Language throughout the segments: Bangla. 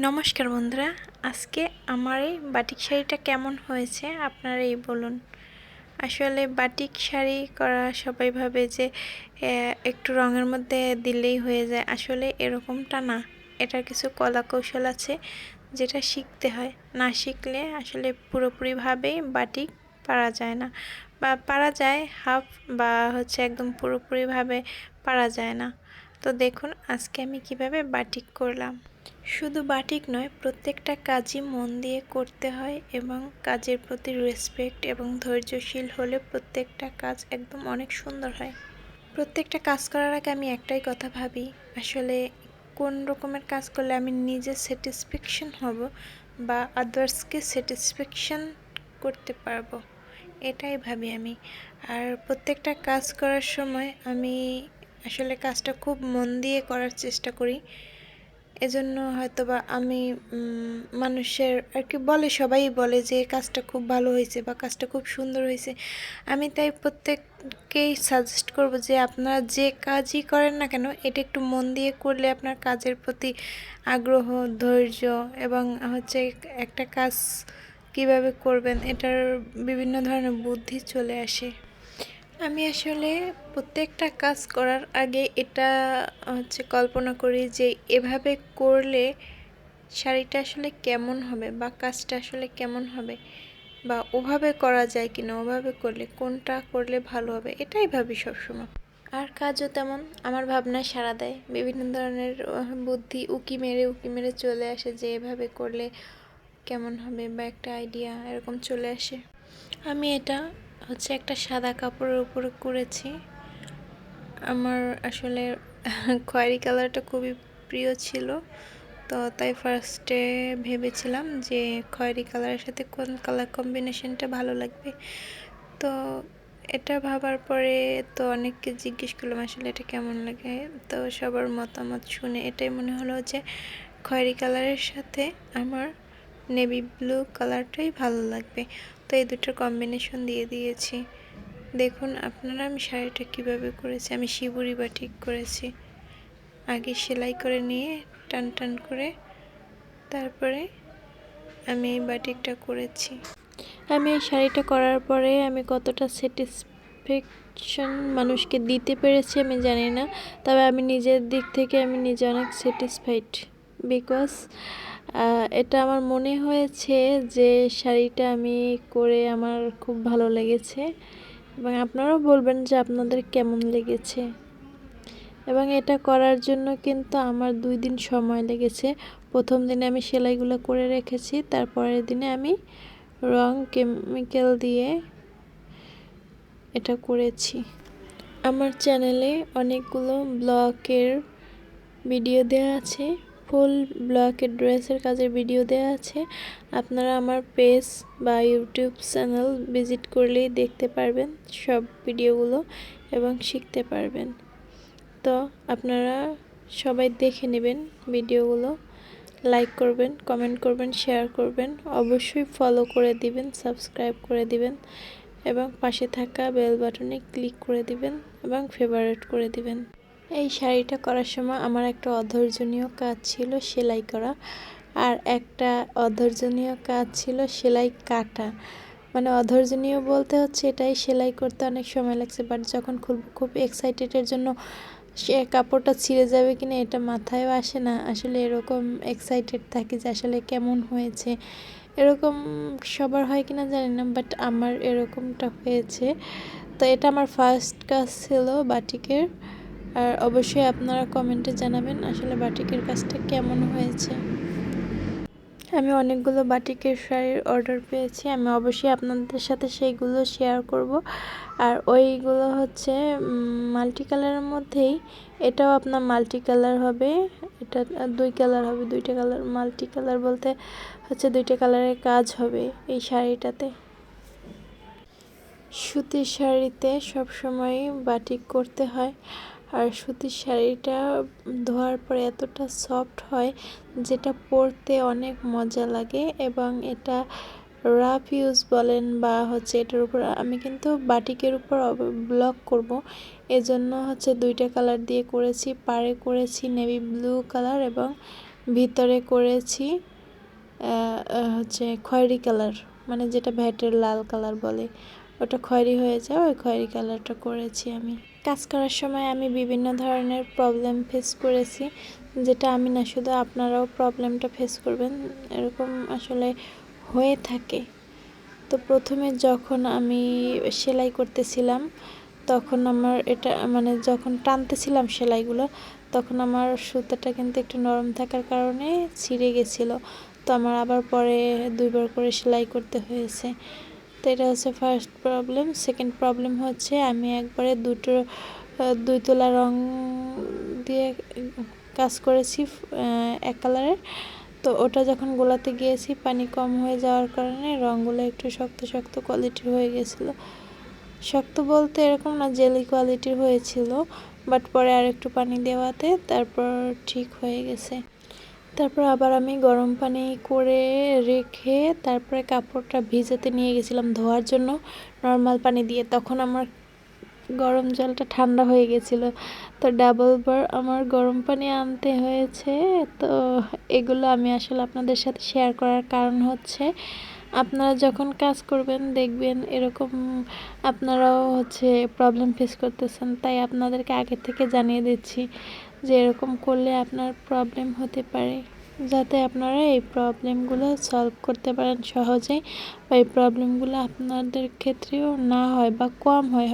নমস্কার বন্ধুরা, আজকে আমার এই বাটিক শাড়িটা কেমন হয়েছে আপনারাই বলুন। আসলে বাটিক শাড়ি করা সবাই ভাবে যে একটু রঙের মধ্যে দিলেই হয়ে যায়। আসলে এরকমটা না, এটার কিছু কলা কৌশল আছে যেটা শিখতে হয়। না শিখলে আসলে পুরোপুরিভাবেই বাটিক পারা যায় না, বা পারা যায় হাফ, বা একদম পুরোপুরিভাবে পারা যায় না। তো দেখুন আজকে আমি কিভাবে বাটিক করলাম। শুধু বাটিক নয়, প্রত্যেকটা কাজই মন দিয়ে করতে হয় এবং কাজের প্রতি রেসপেক্ট এবং ধৈর্যশীল হলে প্রত্যেকটা কাজ একদম অনেক সুন্দর হয়। প্রত্যেকটা কাজ করার আগে আমি একটাই কথা ভাবি, আসলে কোন রকমের কাজ করলে আমি নিজে স্যাটিসফ্যাকশন হব বা আদার্সকে স্যাটিসফ্যাকশন করতে পারবো, এটাই ভাবি আমি। আর প্রত্যেকটা কাজ করার সময় আমি আসলে কাজটা খুব মন দিয়ে করার চেষ্টা করি। এজন্য হয়তোবা আমি মানুষের আর কি বলে, সবাই বলে যে কাজটা খুব ভালো হয়েছে বা কাজটা খুব সুন্দর হয়েছে। আমি তাই প্রত্যেককেই সাজেস্ট করব যে আপনারা যে কাজই করেন না কেন, এটা একটু মন দিয়ে করলে আপনার কাজের প্রতি আগ্রহ, ধৈর্য এবং একটা কাজ কিভাবে করবেন এটার বিভিন্ন ধরনের বুদ্ধি চলে আসে। আমি আসলে প্রত্যেকটা কাজ করার আগে এটা কল্পনা করি যে এভাবে করলে শাড়িটা আসলে কেমন হবে বা কাজটা আসলে কেমন হবে, বা ওভাবে করা যায় কিনা, ওভাবে করলে কোনটা করলে ভালো হবে, এটাই ভাবি সবসময়। আর কাজও তেমন আমার ভাবনায় সাড়া দেয়, বিভিন্ন ধরনের বুদ্ধি উকি মেরে চলে আসে যে এভাবে করলে কেমন হবে, বা একটা আইডিয়া এরকম চলে আসে। আমি এটা একটা সাদা কাপড়ের উপরে করেছি। আমার আসলে খয়েরি কালারটা খুবই প্রিয় ছিল, তো তাই ফার্স্টে ভেবেছিলাম যে খয়েরি কালারের সাথে কোন কালার কম্বিনেশনটা ভালো লাগবে। তো এটা ভাবার পরে তো অনেককে জিজ্ঞেস করলাম আসলে এটা কেমন লাগে। তো সবার মতামত শুনে এটাই মনে হলো যে খয়েরি কালারের সাথে আমার নেভি ব্লু কালারটাই ভালো লাগবে। তো এই দুটোর কম্বিনেশন দিয়ে দিয়েছি। দেখুন আপনারা আমি শাড়িটা কিভাবে করেছি। আমি শিবুরি বাটিক করেছি। আগে সেলাই করে নিয়ে টান টান করে তারপরে আমি এই বাটিকটা করেছি। আমি এই শাড়িটা করার পরে আমি কতটা স্যাটিসফ্যাকশন মানুষকে দিতে পেরেছি আমি জানি না, তবে আমি নিজের দিক থেকে আমি নিজে অনেক স্যাটিসফাইড, বিকজ এটা আমার মনে হয়েছে যে শাড়িটা আমি করে আমার খুব ভালো লেগেছে, এবং আপনারাও বলবেন যে আপনাদের কেমন লেগেছে। এবং এটা করার জন্য কিন্তু আমার 2 দিন সময় লেগেছে। প্রথম দিনে আমি সেলাইগুলো করে রেখেছি, তারপরের দিনে আমি রং কেমিক্যাল দিয়ে এটা করেছি। আমার চ্যানেলে অনেকগুলো ব্লকের ভিডিও দেওয়া আছে, ফুল ব্লকের ড্রেসের কাজের ভিডিও দেওয়া আছে। আপনারা আমার পেজ বা ইউটিউব চ্যানেল ভিজিট করলেই দেখতে পারবেন সব ভিডিওগুলো এবং শিখতে পারবেন। তো আপনারা সবাই দেখে নেবেন ভিডিওগুলো, লাইক করবেন, কমেন্ট করবেন, শেয়ার করবেন, অবশ্যই ফলো করে দিবেন, সাবস্ক্রাইব করে দিবেন এবং পাশে থাকা বেল বাটনে ক্লিক করে দিবেন এবং ফেভারিট করে দিবেন। এই শাড়িটা করার সময় আমার একটা অধৈর্যনীয় কাজ ছিল সেলাই করা, আর একটা অধৈর্যনীয় কাজ ছিল সেলাই কাটা। মানে অধৈর্যনীয় বলতে এটাই, সেলাই করতে অনেক সময় লাগছে, বাট যখন খুব এক্সাইটেডের জন্য সে কাপড়টা ছিঁড়ে যাবে কিনা এটা মাথায়ও আসে না। আসলে এরকম এক্সাইটেড থাকি যে আসলে কেমন হয়েছে, এরকম সবার হয় কিনা জানি না, বাট আমার এরকমটা হয়েছে। তো এটা আমার ফার্স্ট কাজ ছিল বাটিকের। আর অবশ্যই আপনারা কমেন্টে জানাবেন আসলে বাটিকের কাজটা কেমন হয়েছে। আমি অনেকগুলো বাটিকের শাড়ির অর্ডার পেয়েছি, আমি অবশ্যই আপনাদের সাথে সেইগুলো শেয়ার করব। আর ওইগুলো মাল্টি কালারের মধ্যেই, এটাও আপনার মাল্টি কালার হবে, এটা 2 কালার হবে, 2টা কালার মাল্টি কালার বলতে 2টা কালারের কাজ হবে এই শাড়িটাতে। সুতির শাড়িতে সবসময় বাটিক করতে হয়, আর সুতির শাড়িটা ধোয়ার পরে এতটা সফট হয় যেটা পরতে অনেক মজা লাগে। এবং এটা রাফ ইউজ বলেন বা এটার উপর আমি কিন্তু বাটিকের উপর ব্লক করব, এজন্য 2টা কালার দিয়ে করেছি। পাড়ে করেছি নেভি ব্লু কালার এবং ভিতরে করেছি হচ্ছে খয়েরি কালার, মানে যেটা ভ্যাটের লাল কালার বলে, ওটা খয়েরি হয়ে যায়, ওই খয়েরি কালারটা করেছি আমি। কাজ করার সময় আমি বিভিন্ন ধরনের প্রবলেম ফেস করেছি, যেটা আমি না শুধু আপনারাও প্রবলেমটা ফেস করবেন, এরকম আসলে হয়ে থাকে। তো প্রথমে যখন আমি সেলাই করতেছিলাম তখন আমার এটা মানে যখন টানতেছিলাম সেলাইগুলো তখন আমার সুতাটা কিন্তু একটু নরম থাকার কারণে ছিঁড়ে গেছিলো। তো আমার আবার পরে 2বার করে সেলাই করতে হয়েছে। তো এটা হচ্ছে ফার্স্ট প্রবলেম। সেকেন্ড প্রবলেম হচ্ছে আমি একবারে 2 তোলা রং দিয়ে কাজ করেছি এক কালারের। তো ওটা যখন গোলাতে গিয়েছি পানি কম হয়ে যাওয়ার কারণে রঙগুলো একটু শক্ত শক্ত কোয়ালিটির হয়ে গেছিলো। শক্ত বলতে এরকম না, জেলি কোয়ালিটির হয়েছিল, বাট পরে আর একটু পানি দেওয়াতে তারপর ঠিক হয়ে গেছে। তারপর আবার আমি গরম পানি করে রেখে তারপরে কাপড়টা ভিজাতে নিয়ে গেছিলাম ধোয়ার জন্য নর্মাল পানি দিয়ে। তখন আমার গরম জলটা ঠান্ডা হয়ে গেছিলো, তো ডাবলবার আমার গরম পানি আনতে হয়েছে। তো এগুলো আমি আসলে আপনাদের সাথে শেয়ার করার কারণ হচ্ছে আপনারা যখন কাজ করবেন দেখবেন এরকম আপনারাও হচ্ছে প্রবলেম ফেস করতেছেন, তাই আপনাদেরকে আগে থেকে জানিয়ে দিচ্ছি যে এরকম করলে আপনার প্রবলেম হতে পারে, যাতে আপনারা এই প্রবলেমগুলো সলভ করতে পারেন সহজেই, বা এই প্রবলেমগুলো আপনাদের ক্ষেত্রেও না হয় বা কম হয়।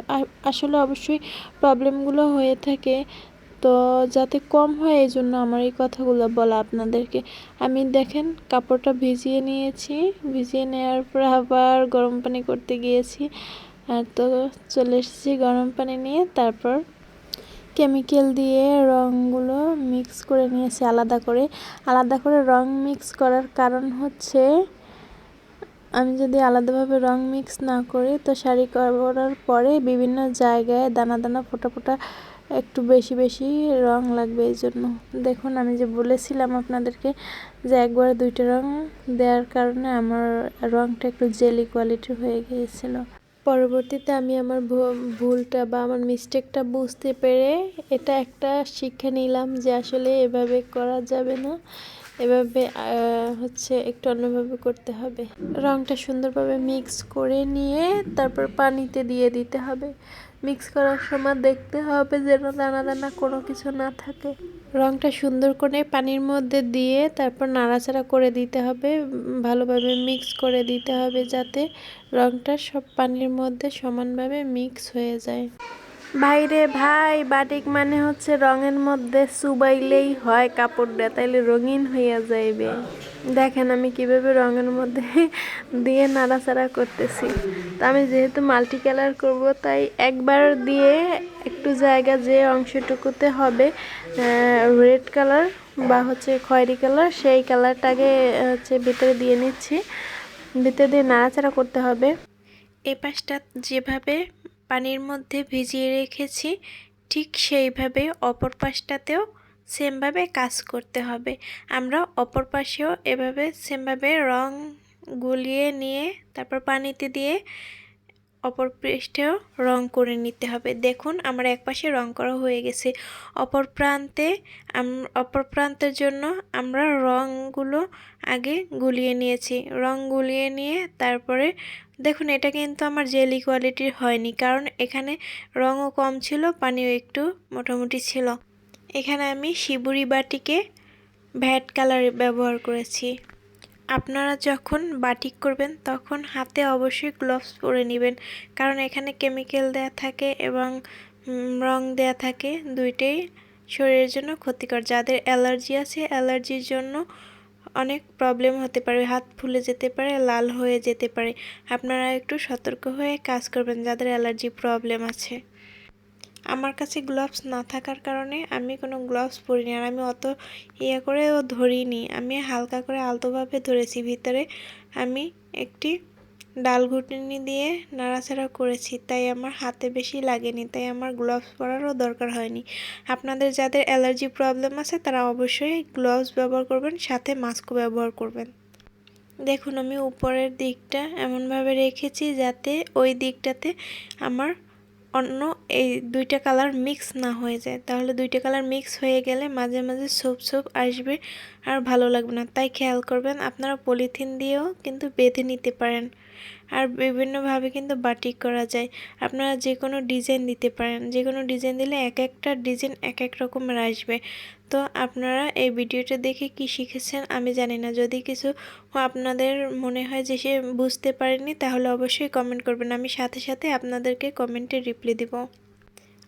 আসলে অবশ্যই প্রবলেমগুলো হয়ে থাকে, তো যাতে কম হয় এই জন্য আমার এই কথাগুলো বলা আপনাদেরকে। আমি দেখেন কাপড়টা ভিজিয়ে নিয়েছি, ভিজিয়ে নেওয়ার পর আবার গরম পানি করতে গিয়েছি, আর তো চলে এসেছি গরম পানি নিয়ে। তারপর কেমিক্যাল দিয়ে রঙগুলো মিক্স করে নিয়েছি আলাদা করে রং মিক্স করার কারণ হচ্ছে আমি যদি আলাদাভাবে রং মিক্স না করি তো শাড়ি করার পরে বিভিন্ন জায়গায় দানা দানা ফোটা ফোটা একটু বেশি বেশি রং লাগবে। এই জন্য দেখুন আমি যে বলেছিলাম আপনাদেরকে যে একবারে 2টা রং দেওয়ার কারণে আমার রংটা একটু জেলি কোয়ালিটির হয়ে গিয়েছিল। পরবর্তীতে আমি আমার ভুলটা বা আমার মিস্টেকটা বুঝতে পেরে এটা একটা শিক্ষা নিলাম যে আসলে এভাবে করা যাবে না, এভাবে হচ্ছে একটু অন্যভাবে করতে হবে। রংটা সুন্দরভাবে মিক্স করে নিয়ে তারপর পানিতে দিয়ে দিতে হবে। মিক্স করার সময় দেখতে হবে যেন দানা দানা কোনো কিছু না থাকে। রংটা সুন্দর করে পানির মধ্যে দিয়ে তারপর নাড়াচাড়া করে দিতে হবে, ভালোভাবে মিক্স করে দিতে হবে যাতে রংটা সব পানির মধ্যে সমানভাবে মিক্স হয়ে যায়। ভাইরে ভাই, বাটিক মানে হচ্ছে রঙের মধ্যে চুবাইলেই হয় কাপড়টা, তাইলে রঙিন হইয়া যাইবে। দেখেন আমি কিভাবে রঙের মধ্যে দিয়ে নাড়াচাড়া করতেছি। তো আমি যেহেতু মাল্টি কালার করব তাই একবার দিয়ে একটু জায়গা যে অংশটুকুতে হবে রেড কালার বা হচ্ছে খয়েরি কালার, সেই কালারটাকে হচ্ছে ভিতরে দিয়ে নিচ্ছি। ভিতরে দিয়ে নাড়াচাড়া করতে হবে। এই পাশটা যেভাবে পানির মধ্যে ভিজিয়ে রেখেছি ঠিক সেইভাবে অপর পাশটাতেও সেমভাবে কাজ করতে হবে। আমরা অপর পাশেও এভাবে সেমভাবে রং গুলিয়ে নিয়ে তারপর পানিতে দিয়ে অপর পৃষ্ঠেও রং করে নিতে হবে। দেখুন আমার এক পাশে রং করা হয়ে গেছে। অপর প্রান্তের জন্য আমরা রংগুলো আগে গুলিয়ে নিয়েছি। রং গুলিয়ে নিয়ে তারপরে দেখুন এটা কিন্তু আমার জেলি কোয়ালিটির হয়নি, কারণ এখানে রঙও কম ছিল, পানিও একটু মোটামুটি ছিল। এখানে আমি শিবুরি বাটিকে ভ্যাট কালার ব্যবহার করেছি। আপনারা যখন বাটিক করবেন তখন হাতে অবশ্যই গ্লোভস পরে নেবেন, কারণ এখানে কেমিক্যাল দেয়া থাকে এবং রং দেয়া থাকে, দুইটাই শরীরের জন্য ক্ষতিকর। যাদের অ্যালার্জি আছে অ্যালার্জির জন্য অনেক প্রবলেম হতে পারে, হাত ফুলে যেতে পারে, লাল হয়ে যেতে পারে। আপনারা একটু সতর্ক হয়ে কাজ করবেন যাদের অ্যালার্জি প্রবলেম আছে। আমার কাছে গ্লাভস না থাকার কারণে আমি কোনো গ্লাভস পরিনি, আর আমি অত করেও ধরিনি, আমি হালকা করে আলতোভাবে ধরেছি। ভিতরে আমি একটি ডাল ঘুটনি দিয়ে নাড়াচাড়া করেছি, তাই আমার হাতে বেশি লাগেনি, তাই আমার গ্লাভস পরারও দরকার হয়নি। আপনাদের যাদের অ্যালার্জি প্রবলেম আছে তারা অবশ্যই গ্লাভস ব্যবহার করবেন, সাথে মাস্কও ব্যবহার করবেন। দেখুন আমি উপরের দিকটা এমনভাবে রেখেছি যাতে ওই দিকটাতে আমার অন্য এই দুইটা কালার মিক্স না হয়ে যায়, তাহলে দুইটা কালার মিক্স হয়ে গেলে মাঝে মাঝে ছোপ ছোপ আসবে আর ভালো লাগবে না। তাই খেয়াল করবেন, আপনারা পলিথিন দিয়েও কিন্তু বেঁধে নিতে পারেন। আর বিভিন্নভাবে কিন্তু বাটিক করা যায়। আপনারা যে কোনো ডিজাইন দিতে পারেন, যে কোনো ডিজাইন দিলে এক একটা ডিজাইন এক এক রকমের আসবে। তো আপনারা এই ভিডিওটা দেখে কি শিখেছেন আমি জানি না, যদি কিছু আপনাদের মনে হয় যে সে বুঝতে পারেনি তাহলে অবশ্যই কমেন্ট করবেন, আমি সাথে সাথে আপনাদেরকে কমেন্টে রিপ্লাই দিব।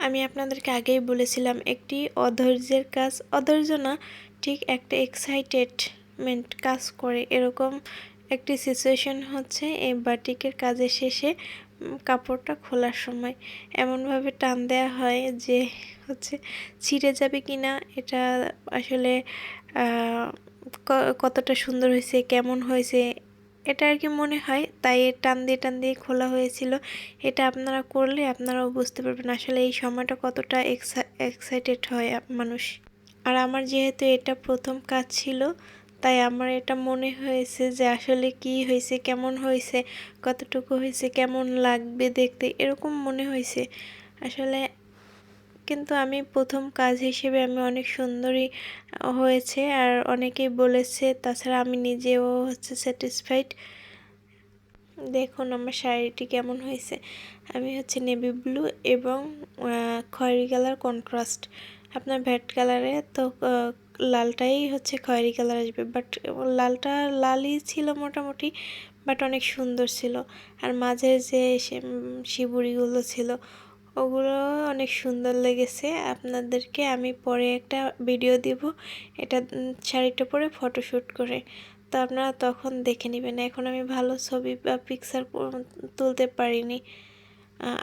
আমি আপনাদেরকে আগেই বলেছিলাম একটি অধৈর্যের কাজ, অধৈর্য না ঠিক একটা এক্সাইটেডমেন্ট কাজ করে, এরকম একটি সিচুয়েশন হচ্ছে এই বাটিকের কাজের শেষে কাপড়টা খোলার সময় এমনভাবে টান দেওয়া হয় যে হচ্ছে ছিঁড়ে যাবে কি না, এটা আসলে কতটা সুন্দর হয়েছে কেমন হয়েছে এটা আর কি মনে হয়, তাই টান দিয়ে খোলা হয়েছিল। এটা আপনারা করলে আপনারাও বুঝতে পারবেন আসলে এই সময়টা কতটা এক্সাইটেড হয় মানুষ। আর আমার যেহেতু এটা প্রথম কাজ ছিল, তাই আমার এটা মনে হয়েছে যে আসলে কি হয়েছে, কেমন হয়েছে, কতটুকু হয়েছে, কেমন লাগবে দেখতে, এরকম মনে হয়েছে আসলে। কিন্তু আমি প্রথম কাজ হিসেবে আমি অনেক সুন্দরই হয়েছে আর অনেকেই বলেছে, তাছাড়া আমি নিজেও হচ্ছে স্যাটিসফাইড। দেখুন আমার শাড়িটি কেমন হয়েছে, আমি হচ্ছে নেভি ব্লু এবং খয়েরি কালার কন্ট্রাস্ট, আপনার ভ্যাট কালারে তো লালটাই হচ্ছে খয়েরি কালার আসবে, বাট লালটা লালই ছিল মোটামুটি, বাট অনেক সুন্দর ছিল। আর মাঝের যে শিবুরিগুলো ছিল ওগুলো অনেক সুন্দর লেগেছে। আপনাদেরকে আমি পরে একটা ভিডিও দিব এটা শাড়িটা পরে ফটোশ্যুট করে, তো আপনারা তখন দেখে নেবেন। এখন আমি ভালো ছবি বা পিকচার তুলতে পারিনি।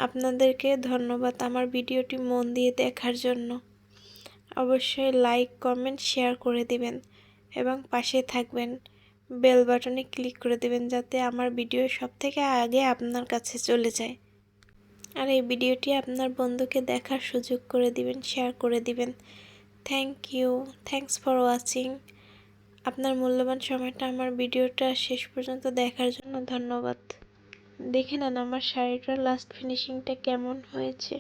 আপনাদেরকে ধন্যবাদ আমার ভিডিওটি মন দিয়ে দেখার জন্য। অবশ্যই লাইক কমেন্ট শেয়ার করে দিবেন এবং পাশে থাকবেন, বেল বাটনে ক্লিক করে দিবেন যাতে আমার ভিডিও সবথেকে আগে আপনার কাছে চলে যায়। আর এই ভিডিওটি আপনার বন্ধুকে দেখার সুযোগ করে দিবেন, শেয়ার করে দিবেন। Thanks for watching. আপনার মূল্যবান সময়টা আমার ভিডিওটা শেষ পর্যন্ত দেখার জন্য ধন্যবাদ। দেখে নেন আমার শাড়িটার লাস্ট ফিনিশিংটা কেমন হয়েছে।